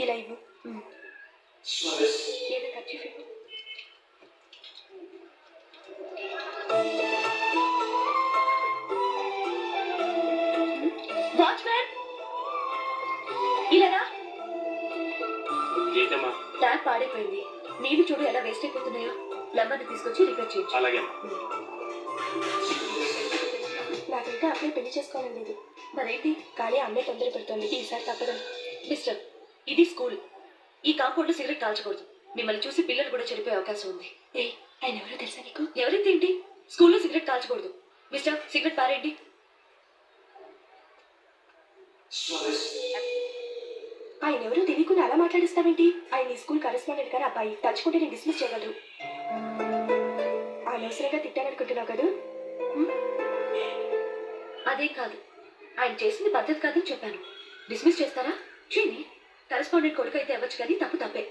ఇలా ఇవ్వు. ఏదో ఖర్చు ఇవ్వు. వాచ్మ్యాన్ ఇలానా? ట్యాప్ పాడైపోయింది. నీళ్లు చూడు ఎలా వేస్ట్ అయిపోతున్నాయో. ప్లంబర్ని తీసుకొచ్చి రిపేర్ చేయొచ్చు. అలాగే. నాకైతే అప్పుడే పెళ్లి చేసుకోవాలని లేదు. మరేంటి కానీ అమ్మే తొందర పెడుతోంది. ఈసారి తప్పదు. మిస్టర్, ఇది స్కూల్. ఈ కాంపౌండ్ లో సిగరెట్ కాల్చకూడదు. మిమ్మల్ని చూసి పిల్లలు కూడా చనిపోయే అవకాశం ఉంది. ఆయన ఎవరో తెలుసా నీకు? ఎవరైతే ఏంటి, స్కూల్లో సిగరెట్ కాల్చకూడదు. మిస్టర్, సిగరెట్ పారేంటి. ఆయన ఎవరో తెలియకుండా అలా మాట్లాడిస్తావేంటి? ఆయన ఈ స్కూల్ కరెస్పాండెంట్ గారు అబ్బాయి. తలుచుకుంటే నేను డిస్మిస్ చేయగలరు. అనవసరంగా తిట్టాలనుకుంటున్నావు కదా? అదే కాదు, ఆయన చేసింది పద్ధతి కాదని చెప్పాను. డిస్మిస్ చేస్తారా? చేయండి. కరెస్పాండెంట్ కొడుకు అయితే అవ్వచ్చు కానీ తప్పు తప్పే.